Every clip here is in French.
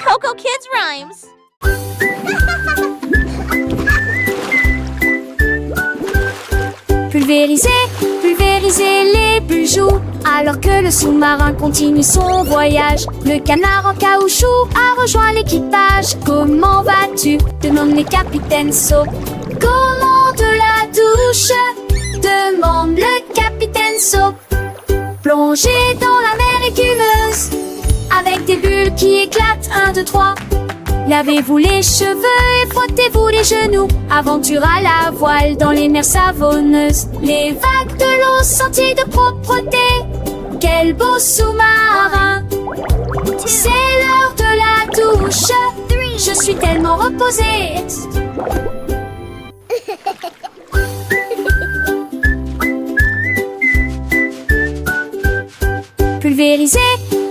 Coco Kids Rhymes. Pulvériser, pulvériser les bijoux, alors que le sous-marin continue son voyage. Le canard en caoutchouc a rejoint l'équipage. Comment vas-tu? Demande le capitaine Saut. Comment de la douche? Demande le capitaine Saut. Plongez dans la mer écumeuse, avec des bulles qui éclatent. 1, 2, 3. Lavez-vous les cheveux et frottez-vous les genoux. Aventure à la voile dans les mers savonneuses. Les vagues de l'eau senties de propreté. Quel beau sous-marin! C'est l'heure de la douche. Je suis tellement reposée. Pulvériser,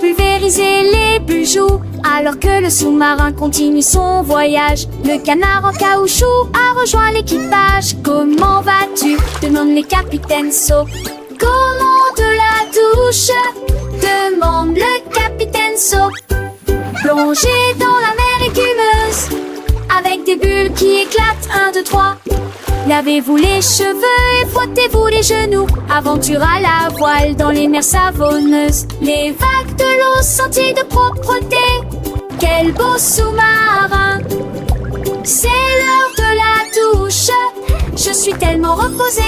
pulvériser les bijoux, alors que le sous-marin continue son voyage. Le canard en caoutchouc a rejoint l'équipage. Comment vas-tu? Demande les capitaines Saut. Comment de la douche? Demande le capitaine Saut. Plongez dans la mer écumeuse, avec des bulles qui éclatent. 1, 2, 3. Lavez-vous les cheveux et frottez-vous les genoux. Aventure à la voile dans les mers savonneuses. Les vagues de l'eau senties de propreté. Quel beau sous-marin! C'est l'heure de la douche. Je suis tellement reposée.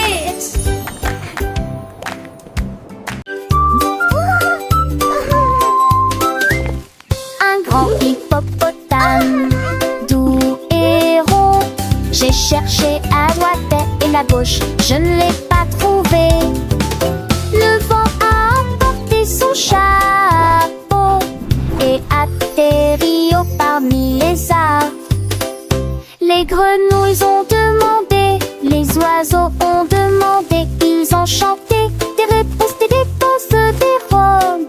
Un grand hippopotame, doux et rond. J'ai cherché à droite et à gauche, je ne l'ai pas trouvé. Le vent a emporté son chapeau et atterri au parmi les arbres. Les grenouilles ont demandé, les oiseaux ont demandé, ils ont chanté des réponses, des dépenses, des rondes.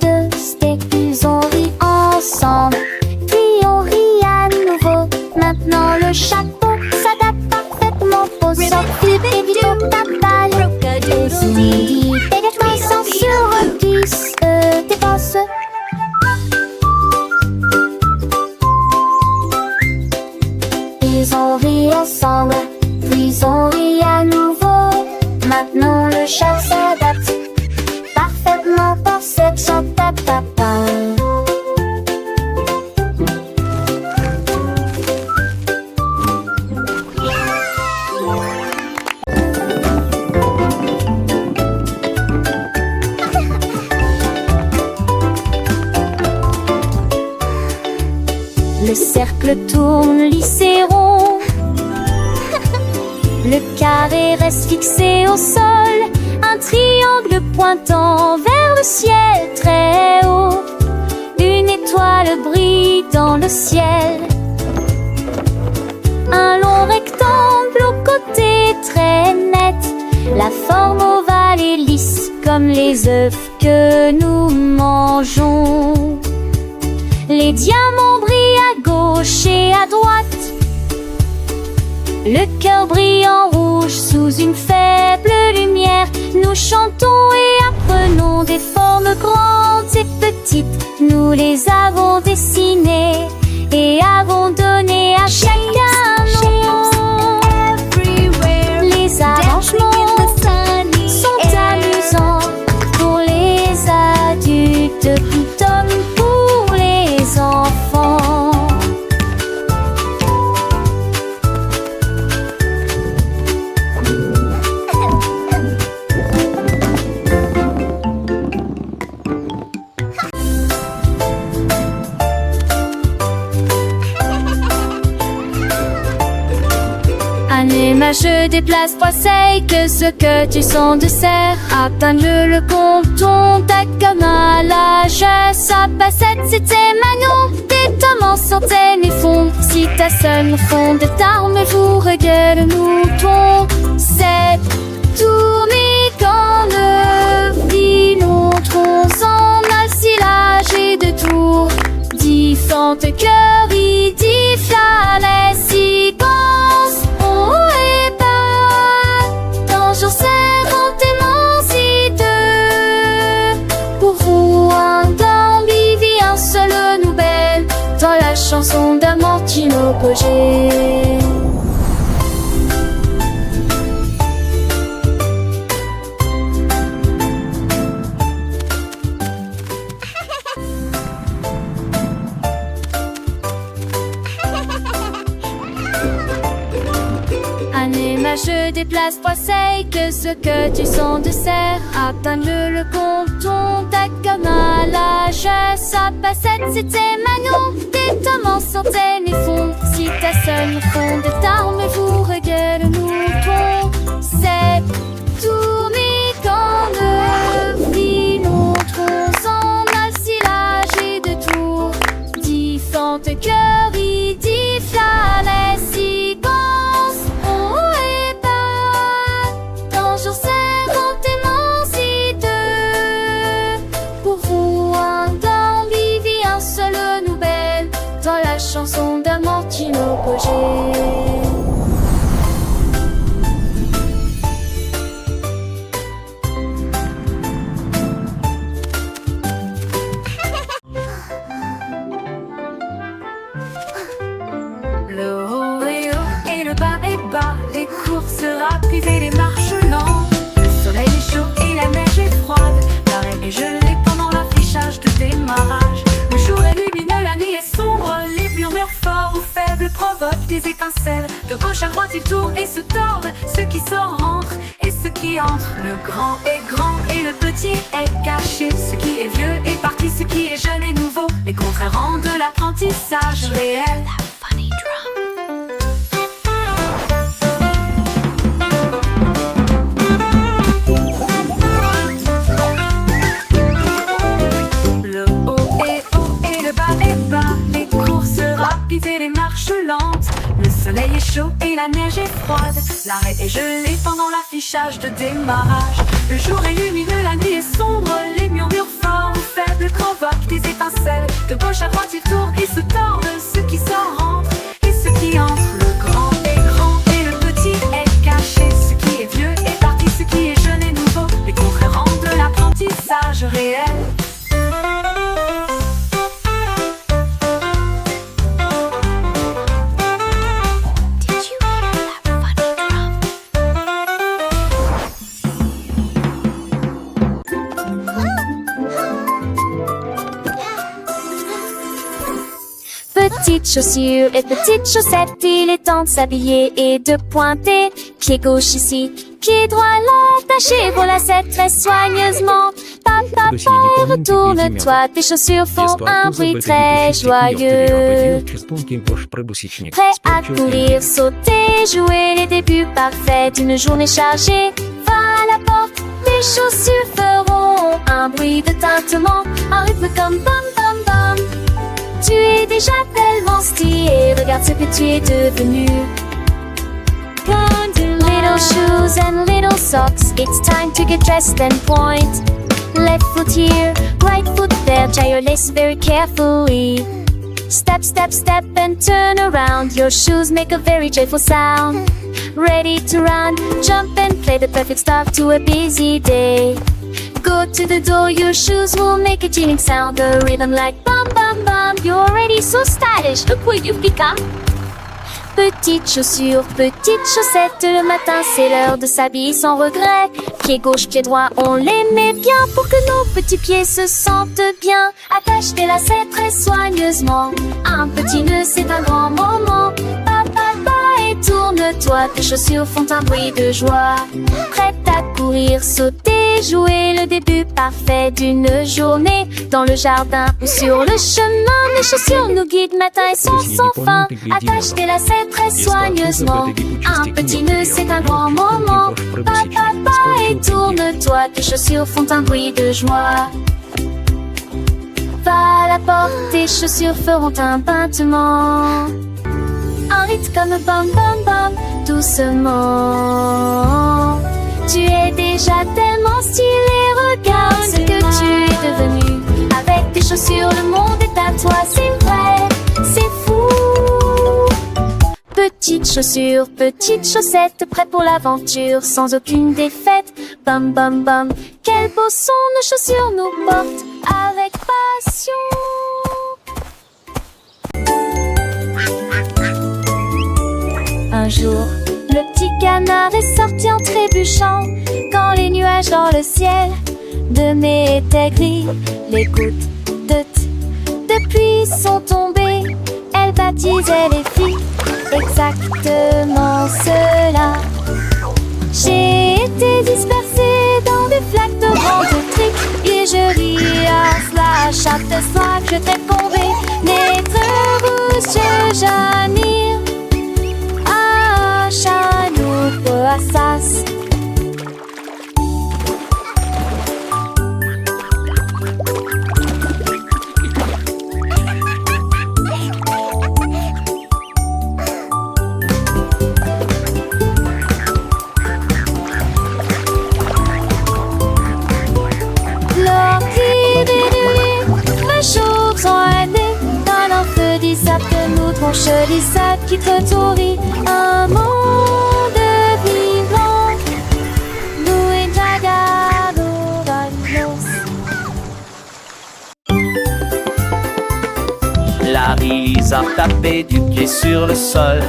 Ils ont ri ensemble, puis on rit à nouveau. Maintenant le chapeau s'adapte parfaitement aux sorties d'hippopotame. Les immédiatement sans sur 10 dépenses. Ils ont ri ensemble, puis on rit à nouveau. Maintenant le chat s'adapte parfaitement pour cette chantata. Le cercle tourne lisse et rond. Le carré reste fixé au sol. Un triangle pointant vers le ciel très haut. Une étoile brille dans le ciel. Un long rectangle au côté très net. La forme ovale et lisse comme les œufs que nous mangeons. Les diamants brillent à gauche et à droite. Le cœur brille en rouge sous une faible lumière. Nous chantons et apprenons des formes grandes et petites. Nous les avons dessinées et avons donné à chacun nom. Les arrangements sont amusants pour les adultes tout comme pour les enfants. Je déplace trois seils, que ce que tu sens de serre. Atteins le compton, ta comme à l'âge. Sa bassette c'était Manon, des tomes en centaines et fond. Si ta seule fond de tarme, vous regarde le mouton. C'est tourné quand le filon tronce en assilage et de tours. Différentes cœurs, il dit fallait s'y pense. Toujours serrant si deux. Pour vous un temps, vivit un seul nouvelle. Dans la chanson chanson d'un Martino Pogé. Je déplace poisseille que ce que tu sens de serre. Atteindre le compton, ta comme à l'âge. Sa passette, c'était Manon. Des tomes sortaient mes fonds. Si ta seule fond de tarme, vous regarde le mouton. C'est tourné quand le filon s'en assilage et de tour. Différentes cœurs, il dit flalet, si chanson d'un Martino Pogé. Le haut est haut et le bas est bas, les courses rapides et les marches lentes. Le soleil est chaud et la neige est froide, l'arrêt est gelé pendant l'affichage de démarrage. Le jour est lumineux, la nuit est sombre, les murmures forts ou faibles provoquent des étincelles. De gauche à droite ils tournent et se tordent, ceux qui sortent rentrent et ceux qui entrent. Le grand est grand et le petit est caché, ce qui est vieux est parti, ce qui est jeune est nouveau. Les contraires rendent l'apprentissage réel. Et les marches lentes, le soleil est chaud et la neige est froide, l'arrêt est gelé pendant l'affichage de démarrage. Le jour est lumineux, la nuit est sombre, les murmures forts ou faibles provoquent des étincelles. De gauche à droite ils tournent et se tordent, ceux qui sortent rentrent et ceux qui entrent. Le grand est grand et le petit est caché, ce qui est vieux est parti, ce qui est jeune est nouveau. Les contraires rendent l'apprentissage réel. Petites chaussures et petites chaussettes, il est temps de s'habiller et de pointer. Pied gauche ici, pied droit là, tâchez vos lacets très soigneusement. Papa, retourne-toi, tes chaussures font un bruit très joyeux. Prêt à courir, sauter, jouer les débuts parfaits d'une journée chargée. Va à la porte, tes chaussures feront un bruit de tintement, un rythme comme bam bam bam. Tu es déjà tellement stylé, regarde ce que tu es devenu. Little shoes and little socks, it's time to get dressed and point. Left foot here, right foot there, tie your laces very carefully. Step, step, step and turn around, your shoes make a very joyful sound. Ready to run, jump and play, the perfect start to a busy day. Go to the door, your shoes will make a chilling sound, a rhythm like bum bum bum. You're already so stylish, look what you've become. Petites chaussures, petites chaussettes, le matin c'est l'heure de s'habiller sans regret. Pied gauche, pied droit, on les met bien pour que nos petits pieds se sentent bien. Attache tes lacets très soigneusement, un petit nœud c'est un grand moment. Et tourne-toi, tes chaussures font un bruit de joie. Prête à courir, sauter, jouer le début parfait d'une journée. Dans le jardin ou sur le chemin, les chaussures nous guident matin et soir sans fin. Attache tes lacets très soigneusement, un petit nœud c'est un grand moment. Et tourne-toi, tes chaussures font un bruit de joie. Va à la porte, tes chaussures feront un battement. Un rythme comme bam bam bam, doucement. Tu es déjà tellement stylé, regarde ce que tu es devenu. Avec tes chaussures, le monde est à toi, c'est vrai, c'est fou. Petites chaussures, petites chaussettes, prêt pour l'aventure, sans aucune défaite. Bam bam bam, quel beau son nos chaussures nous portent avec passion. jour, le petit canard est sorti en trébuchant. Quand les nuages dans le ciel de mai étaient gris, les gouttes de pluie sont tombées. Elle baptisait les filles exactement cela. J'ai été dispersée dans des flaques de grandes triques, et je ris à cela chaque fois que je répondais. Naître rouge, Janir, ah, Chanou, Poassas. Mon chelissade qui te un monde vivant. Nous et Jagado Larry Lizard tapait du pied sur le sol,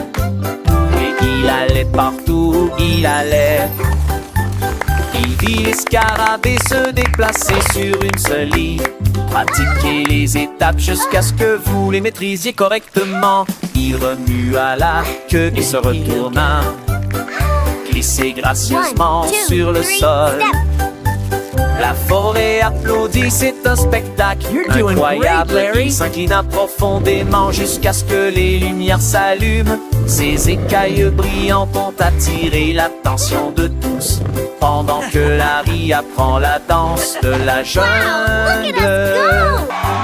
et il allait partout où il allait. Il vit les scarabées se déplacer sur une seule ligne, pratiquez les étapes jusqu'à ce que vous les maîtrisiez correctement. Il remua la queue et se retourna, glissait gracieusement sur le sol. La forêt applaudit, c'est un spectacle incroyable. Il s'inclina profondément jusqu'à ce que les lumières s'allument. Ses écailles brillantes ont attiré l'attention de tous, pendant que Larry apprend la danse de la jungle.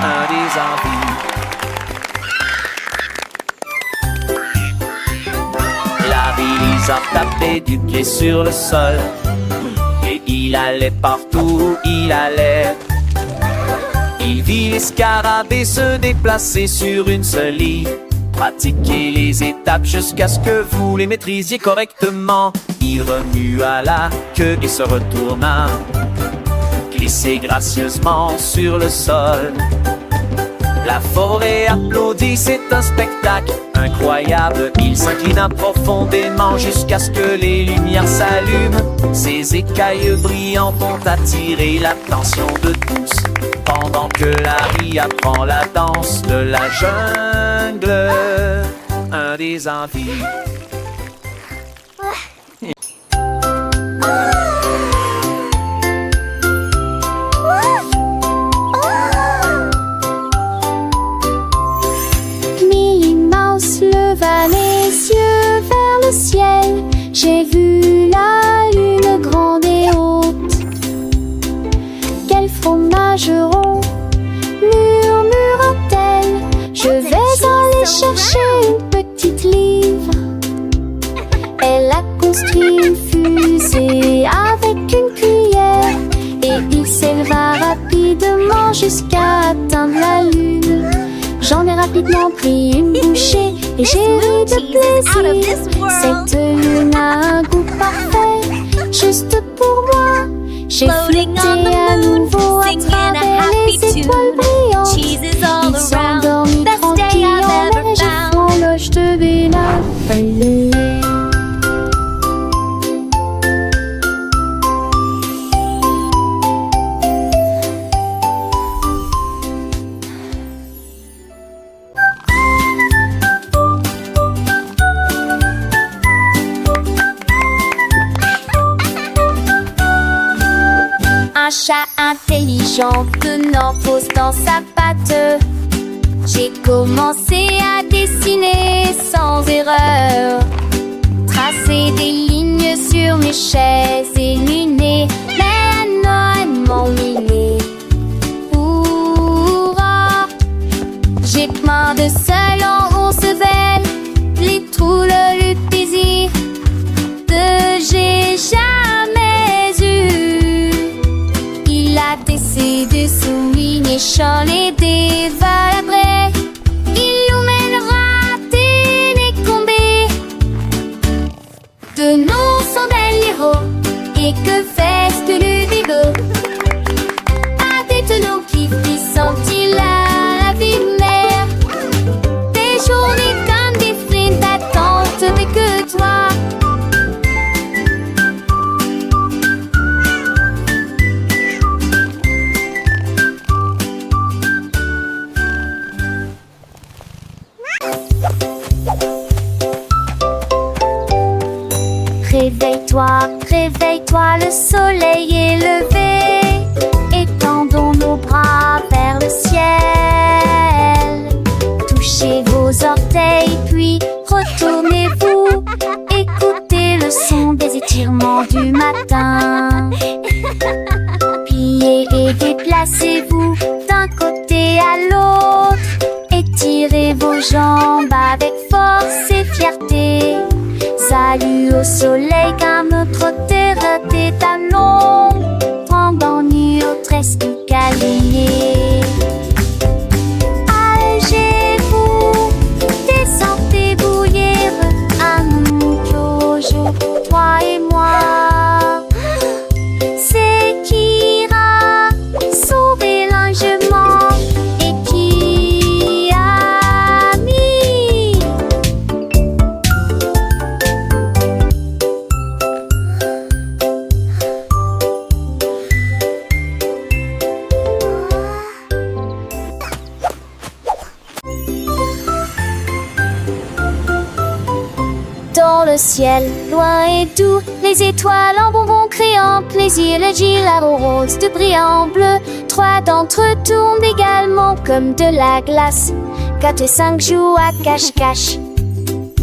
Un des envies. Larry Lizard tapait du pied sur le sol, et il allait partout où il allait. Il vit les scarabées se déplacer sur une seule ligne, pratiquez les étapes jusqu'à ce que vous les maîtrisiez correctement. Il remua la queue et se retourna, glissait gracieusement sur le sol. La forêt applaudit, c'est un spectacle incroyable. Il s'inclina profondément jusqu'à ce que les lumières s'allument. Ses écailles brillantes ont attiré l'attention de tous, pendant que Larry apprend la danse de la jungle. Un des envies. Leva les yeux vers le ciel, j'ai vu la lune grande et haute. Quel fromage rond, murmura-t-elle, je vais aller chercher une petite livre. Elle a construit une fusée avec une cuillère, et il s'éleva rapidement jusqu'à atteindre la lune. J'en ai rapidement pris une bouchée et j'ai ri de plaisir. Cette lune a un goût parfait, juste pour moi. J'ai flotté à nouveau à travers les étoiles brillantes. Il s'endormit tranquille en neige et l'horloge de Bénin. Un chat intelligent tenant pause dans sa patte. J'ai commencé à dessiner sans erreur, tracer des lignes sur mes chaises illuminées. Mais un m'ennuyait. Hurrah! J'ai plein de seul en 11 belles, les trous le plaisir de j'ai jamais eu. Il a tessé des souliers, champs et des valabrés. Il nous mènera décombés de nos chandelles héros. Et que fait-ce que le bigot? À des tonneaux qui frissent-ils la vie mère? Des journées comme des frindes d'attente, mais que toi réveille-toi, réveille-toi, le soleil est levé. Étendons nos bras vers le ciel. Touchez vos orteils, puis retournez-vous. Écoutez le son des étirements du matin. Pliez et déplacez-vous d'un côté à l'autre. Étirez vos jambes avec force et fierté. Salut au soleil car notre terre est à l'ombre. Pendant nuit au tresque câliné. Allégez-vous, descendez bouillir. Un nouveau jour pour toi et moi. C'est qui ira sauver l'enjement et qui a mis. Dans le ciel, loin et doux, les étoiles en bonbons créant plaisir, les gilets roses de brillant bleu. 3 d'entre eux tournent également comme de la glace. 4 et 5 jouent à cache-cache.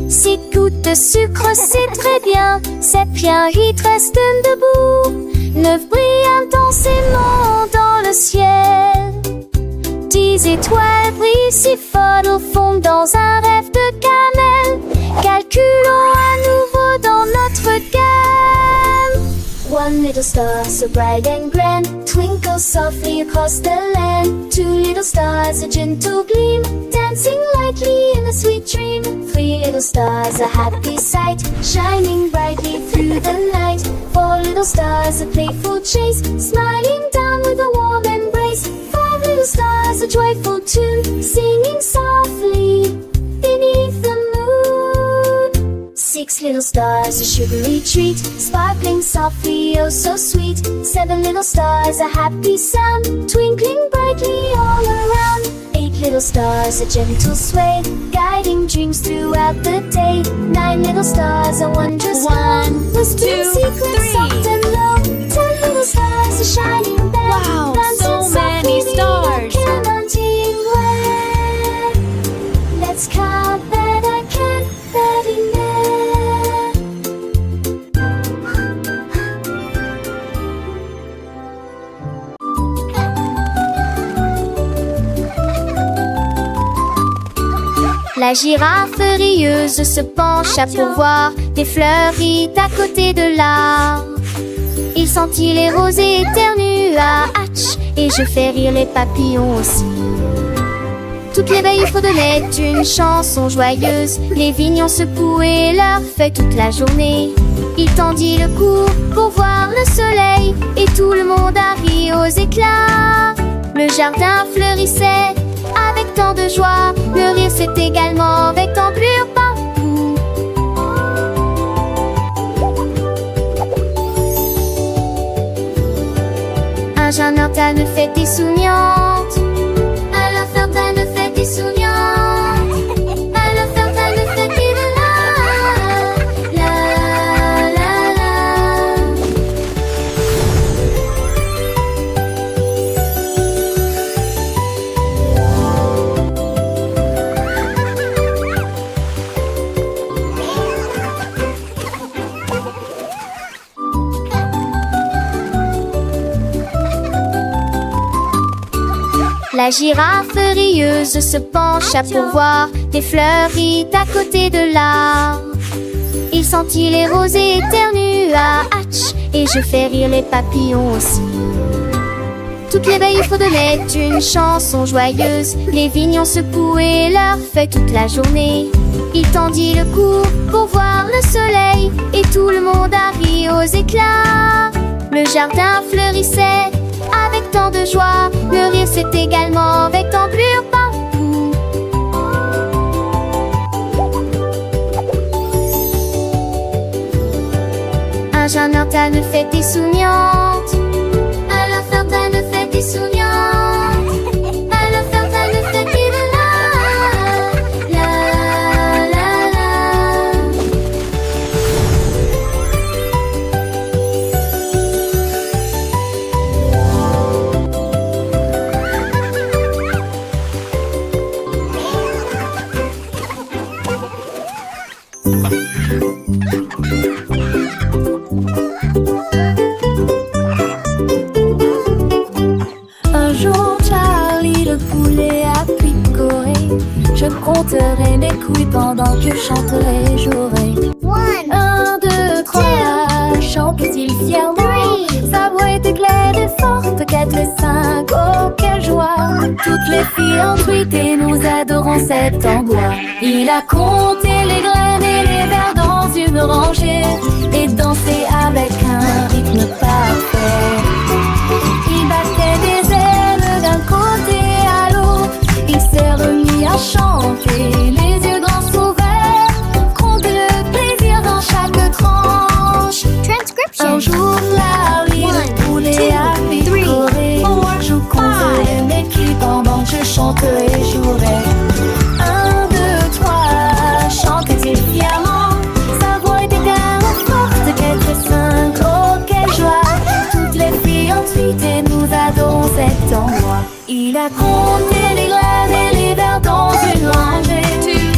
6 gouttes de sucre, c'est très bien. 7 bien, 8 restent debout. 9 brillent intensément dans le ciel. 10 étoiles brillent si fort au fond dans un rêve de cannelle. Calculons à nouveau dans notre gamme. One little star so bright and grand twinkles softly across the land. 2 little stars, a gentle gleam, dancing lightly in a sweet dream. 3 little stars, a happy sight, shining brightly through the night. 4 little stars, a playful chase, smiling down with a warm embrace. 5 little stars, a joyful tune, singing softly beneath the moon. 6 little stars, a sugary treat, sparkling softly, oh so sweet. 7 little stars, a happy sound, twinkling brightly all around. 8 little stars, a gentle sway, guiding dreams throughout the day. 9 little stars, a wondrous glow, whispering secrets soft and low. 10 little stars, a shining bell, Wow, dancing so many softly, stars. counting where. Let's count that I can't that enough. La girafe rieuse se pencha pour voir des fleuries à côté de l'arbre. Il sentit les roses et éternua, hatch, et je fais rire les papillons aussi. Toutes les veilles fredonnaient une chanson joyeuse, les vignons secouaient leurs feuilles toute la journée. Il tendit le cou pour voir le soleil, et tout le monde a ri aux éclats. Le jardin fleurissait avec tant de joie, le rire c'est également avec d'ampleur partout. Un jeune ortane fête des souriantes, alors Ferdinand fête des souriantes, alors Ferdinand fête des la la la la. La girafe rieuse se pencha pour voir des fleuries à côté de l'arbre. Il sentit les roses et éternua, hatch, et je fais rire les papillons aussi. Toutes les veilles fredonnaient une chanson joyeuse, les vignons secouaient leurs feuilles toute la journée. Il tendit le cou pour voir le soleil, et tout le monde a ri aux éclats. Le jardin fleurissait avec tant de joie, le rire c'est également avec d'ampleur partout. Un jeune ortane fête des souriantes, alors Ferdinand fête des souriantes, alors Ferdinand fête des la la la la. compterai mes couilles pendant que je chanterai et jouerai. 1, 2, 3, chante-t-il fièrement. Sa voix était claire et forte. 4 et 5, oh quelle joie. Toutes les filles en truite et nous adorons cet endroit. Il a compté les graines et les vers dans une rangée et dansé avec un rythme parfait. Il battait des ailes d'un côté à l'autre. Il s'est remis à chanter, les yeux grands ouverts. Compte le plaisir dans chaque tranche. Un jour Larry, le poulet a picoré. Je compterai mes culs pendant que je chanterai et jouerai. 1, 2, 3, chantait-il fièrement. Sa voix était tellement forte. 4 et 5, oh quelle joie. Toutes les filles ensuite et nous adorons cet endroit. Il a compté les graines et les vers dans une rangée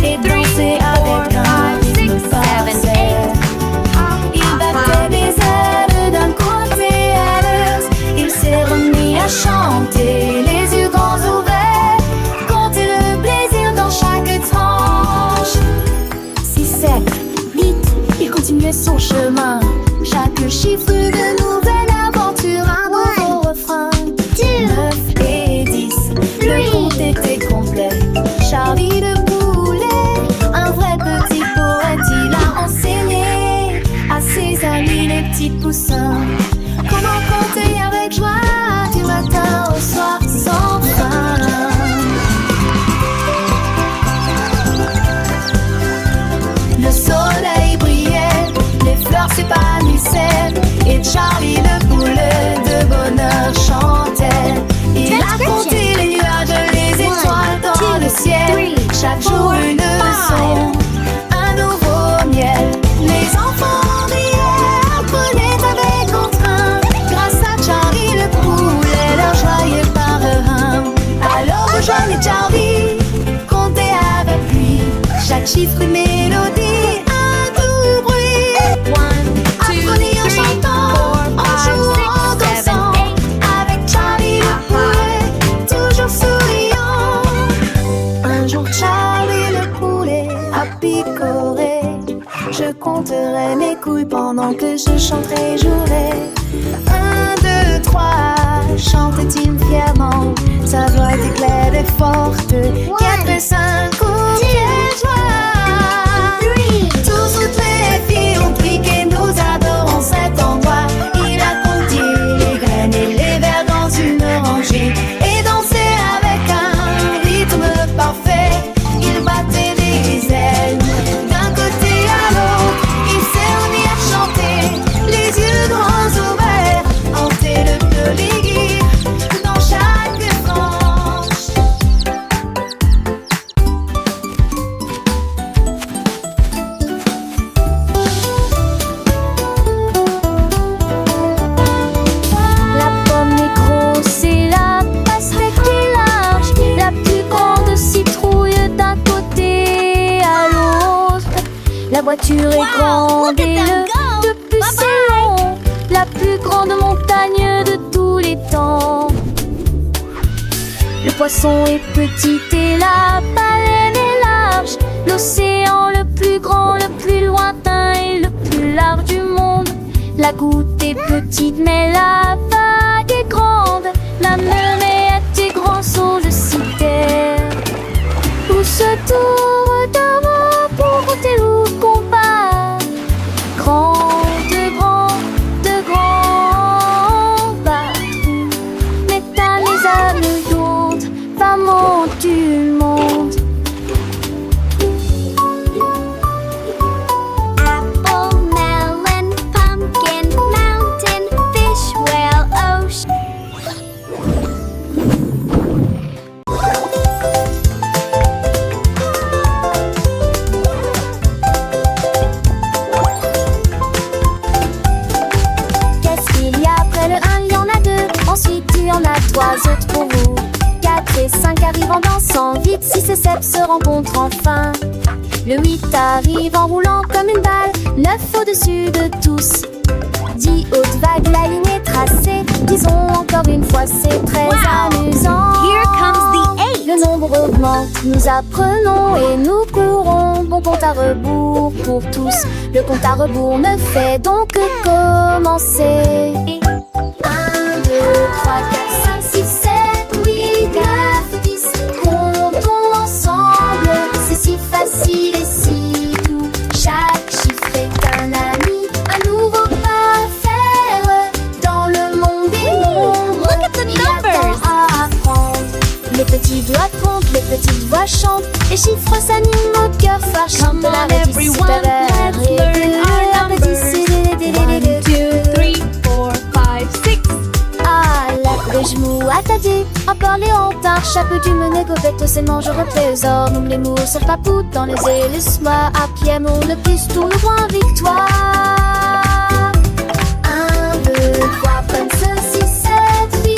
et dansé avec un rythme parfait. Il battait des ailes d'un côté à l'autre. Il s'est remis à chanter, les yeux grands ouverts. Compter le plaisir dans chaque tranche. 6, 7, 8, il continuait son chemin. Chaque chiffre de nouvelle aventure, un nouveau refrain. 9 et 10, le compte était complet. Charlie le poulet, un vrai petit poète, il a enseigné à ses amis les petits poussins comment compter avec joie du matin au soir sans fin. Le soleil brillait, les fleurs s'épanouissaient et Charlie le poulet de bonheur chantait. Il a compté les nuages, les étoiles dans le ciel. Chaque jour une leçon, un nouveau miel. Les enfants riaient, apprenaient avec entrain. Grâce à Charlie le poulet, leur joyeux parrain. Alors rejoignez Charlie, comptez avec lui. Chaque chiffre une mélodie, un doux bruit. Apprenez en chantant, en jouant, en dansant. Avec Charlie le poulet, toujours souriant. Un jour Charlie le poulet a picoré. Je compterai mes couilles pendant que je chanterai et jouerai. 1, 2, 3, chantait-il fièrement. Sa voix était claire et forte. 4 et 5, oh quelle joie. Toutes les filles ont piqué, nous adorons cet endroit. Il a compté les graines et les vers dans une rangée et dansé avec un rythme parfait. Il battait des ailes d'un côté à l'autre. Il s'est remis à chanter, les yeux grands ouverts. Hanter le plaisir dans chaque tranche. La pomme est grosse et la pastèque est large. La plus grande citrouille d'un côté à l'autre. La voiture est grande et le bus est long. La plus grande montagne de tous les temps. Le poisson est petit et la baleine est large. L'océan le plus grand, le plus lointain et le plus large du monde. La goutte est petite mais la vague est grande. La mermaid est grand son je citais. Où se tourne d'avant pour compter ou combat. De grands bateaux. Mais t'as les âmes lourdes, maman du monde. Apple, melon, pumpkin, mountain, fish, whale, ocean. Qu'est-ce qu'il y a après le 1, il y en a 2. Ensuite il y en a 3 autres pour vous. 4 et 5 arrivent en dansant vite. 6 et 7 se rencontrent enfin. Le 8 arrive en roulant comme une balle. 9 au-dessus de tous. 10 hautes vagues, la ligne est tracée. Disons encore une fois, c'est très amusant. Here comes the 8. Le le nombre augmente. Nous apprenons et nous courons. Bon compte à rebours pour tous. Le compte à rebours ne fait donc que commencer. 1, 2, 3, 4, 5, 6, 7, 8, 9, 10. Comptons ensemble, c'est si facile et si doux. Chaque chiffre est un ami, un nouveau pas à faire. Dans le monde des nombres, il y a tant à apprendre. Les petits doigts comptent, les petites voix chantent. Les chiffres s'animent, notre cœur fâche. Come on everyone, let's learn our numbers. 1, 2, 3, 4, 5, 6. Ah, la genoux attardés, en parler en tard, chapeau du mené, gobette, c'est manger au trésor. Nous les mots sur papou dans les ailes, laisse-moi à pied, mon le plus tout le point victoire. 1, 2, 3, 5, 6, 7, 8,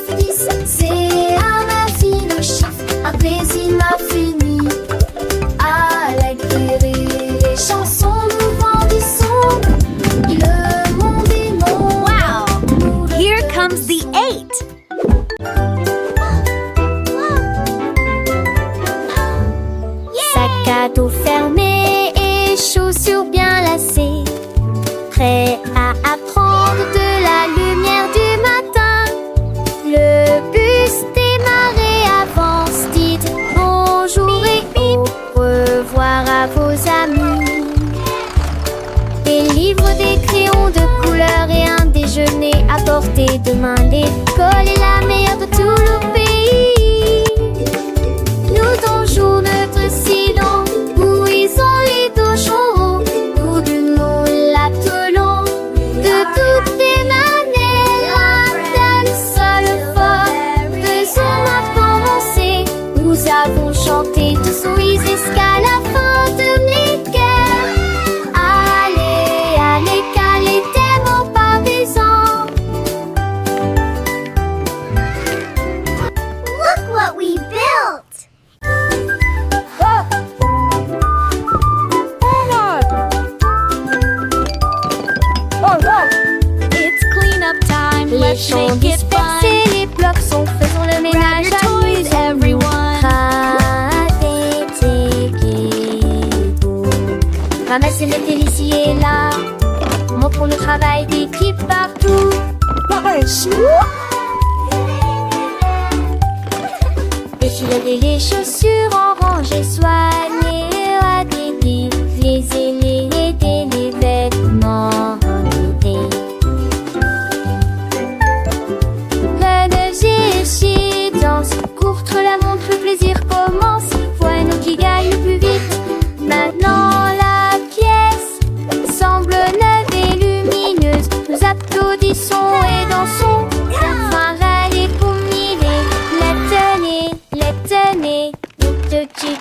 9, 10. C'est à ma vie le chiffre, un plaisir infini. Avec des rires et chansons, nous grandissons. Le monde est mon. Wow! Here comes the 8. Sac à dos fermé et chaussures bien lacées, prêt à apprendre de la lumière du matin. Le bus démarre avance, dites bonjour et au revoir à vos amis. Des livres, des crayons de couleur et un déjeuner à portée de main. L'école est la meilleure de tout le pays. Nous donjons notre silence, bouillons les dojons. Nous nous l'attelons de toutes les manières. Un tel seul fort, faisons-moi commencer. Nous avons chanté tous oui jusqu'à la fin de l'école. Allez, allez, calez tes mots partisans. Look what we built! It's cleanup time. Les Let's champs make it fun. dispersés, les blocs sont faits, faisons le Grab ménage your toys, everyone. Ramassez le tel ici et là. Montrons le travail d'équipe partout. Défiler les chaussures en rangée, soigner à des les aînés, aider les vêtements enlevés. Ménager, danse, courtre la montre, le plaisir commence. Voilà qui gagne le plus vite. Maintenant la pièce semble neuve et lumineuse. Nous applaudissons et dansons. Enfin râler pour mille. Les tenez, de chi.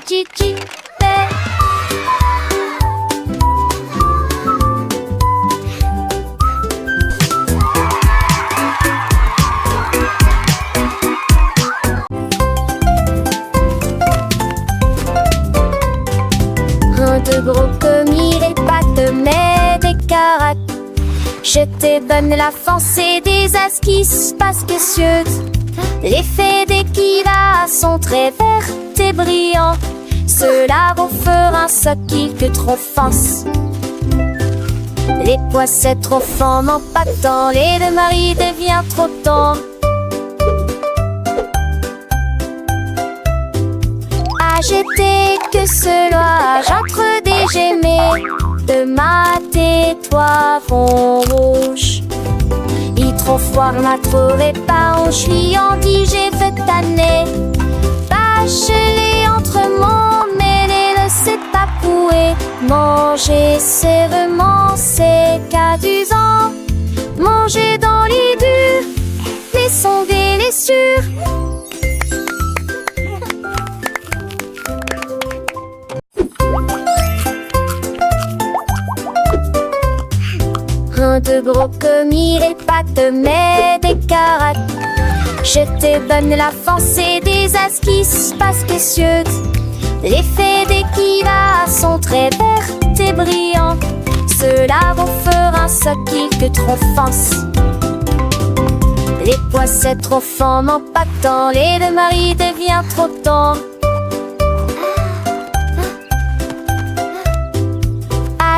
Un de gros commis, les pattes, mais des caracs. Je t'ai bonne la foncée des esquisses parce que cieuses. L'effet d'équila sont très verts et brillants. Cela vous fera un soquille que trop fonce. Les poissets trop forts n'en pas tant. Les deux maris devient trop tendre. J'étais que cela, j'entre des gemets de mat et toi vont rouge. Il trop froid, m'a trouvé pas, on chuillant, dit j'ai fait tanner. Bachelé entre mon mêlé, ne sait pas couer. Manger sévèrement, c'est qu'adusant. Manger dans les durs, mais sonder les sûrs. Un de gros commis, les pattes, mais des caracs. Je t'ai bonne la foncée des esquisses parce que cieuses. L'effet d'équila sont très verts et brillants. Cela vous fera un soquille que trop fonce. Les poissets trop forts m'empactant, les deux maris devient trop tendre.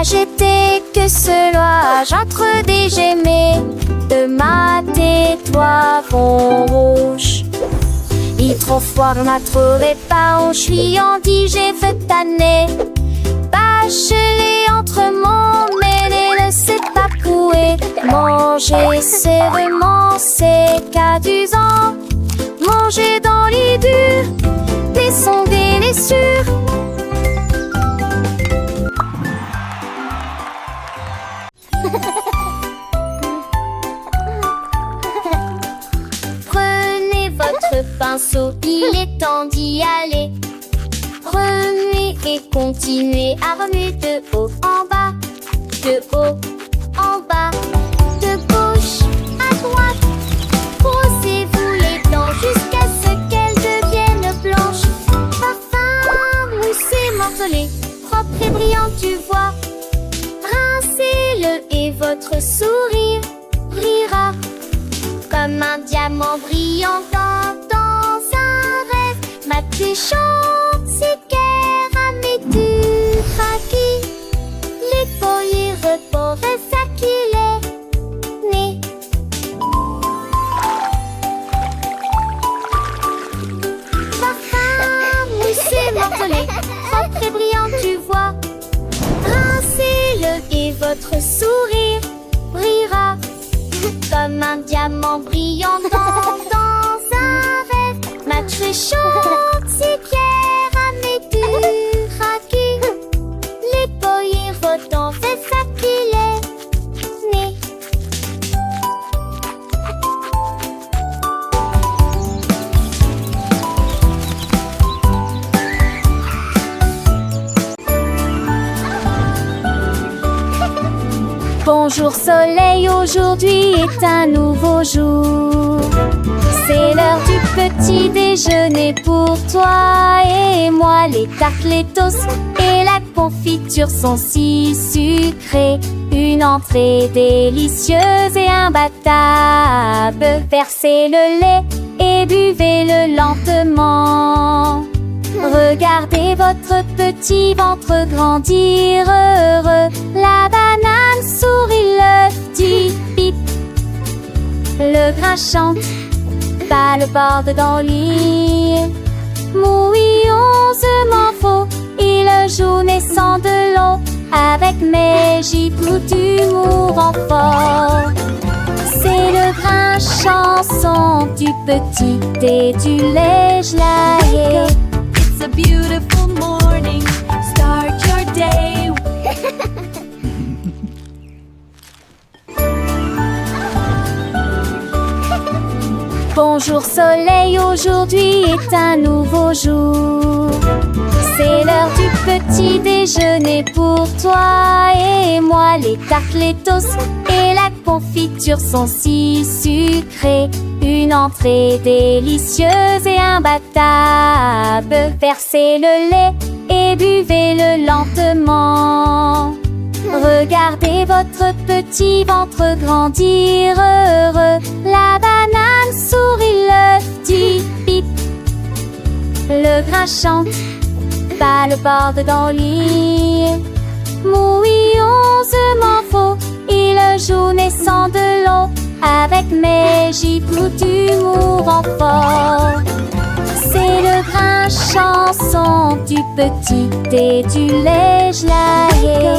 J'étais que cela, j'entre des gemets de ma tais-toi vont rouge. Il trop froid, on m'a trouvé pas, on chouillant-dit, j'ai fait tanner. Bachelé entre mon mêlé, ne sait pas couer. Manger, c'est vraiment, c'est cadusant. Manger dans les durs, mais sont délicieux. Prenez votre pinceau, il est temps d'y aller. Remuez et continuez à remuer de haut en bas, de haut en bas, de gauche à droite. Brossez-vous les dents jusqu'à ce qu'elles deviennent blanches. Parfum, moussé, morcelé, propre et brillant, tu vois. Rincez-le et votre sourire brillera comme un diamant brillant dans un rêve. Ma touchante, c'est qu'elle du raki. Les poils repos ça qu'il est né. Parfum, moussé, morcelé, propre et brillant, tu vois. Rincez-le et votre sourire brillera comme un diamant brillant dans un rêve. Ma touchante, c'est Pierre du raki. Les poils votant fait ça qu'il est né. Bonjour soleil, aujourd'hui est un nouveau jour. C'est l'heure du petit déjeuner pour toi et moi. Les tartes, les toasts et la confiture sont si sucrées. Une entrée délicieuse et imbattable. Versez le lait et buvez-le lentement. Regardez votre petit ventre grandir heureux. La banane sourit, l'œuf dit bip. Le grain chante, pas le bord dans le lit. Mouillonsement faux, il joue naissant de l'eau. Avec mes gibes d'humour en fort. C'est le grain chanson du petit et du lait gelé. It's a beautiful morning, start your day. Bonjour soleil, aujourd'hui est un nouveau jour. C'est l'heure du petit déjeuner pour toi et moi. Les tartes, les toasts et la confiture sont si sucrées. Une entrée délicieuse et imbattable. Versez le lait et buvez-le lentement. Regardez votre petit ventre grandir heureux. La banane sourit, l'œuf dit bip. Le grain chante, pas le bord dans le lit. Mouillonsement faux, il joue naissant de l'eau. Avec mes gibes d'humour en fort. C'est le grain chanson du petit et du lait gelé.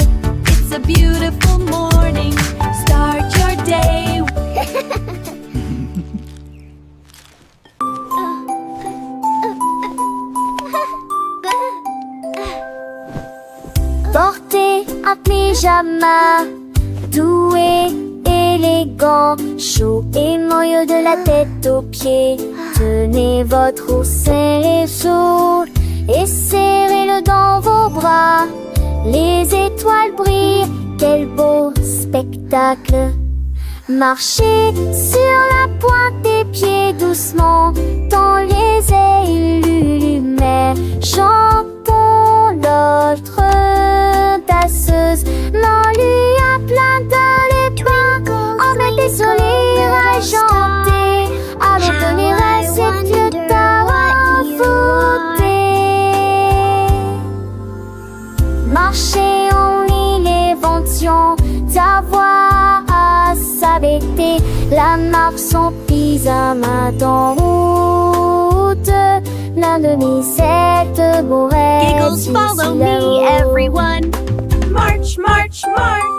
It's a beautiful morning, start your day. Portez un pyjama doux et élégant, chaud et moelleux de la tête aux pieds. Tenez votre oursin les jours et serrez-le dans vos bras. Les étoiles brillent, quel beau spectacle. Marchez sur la pointe des pieds doucement dans les ailes lumières. Chantons notre danseuse. Non, lui a plein de les bains, on met des sourires à chanter. un ours en pyjama en route. L'un de mes 7 beaux rêves. Giggles, follow me, everyone. March, march, march.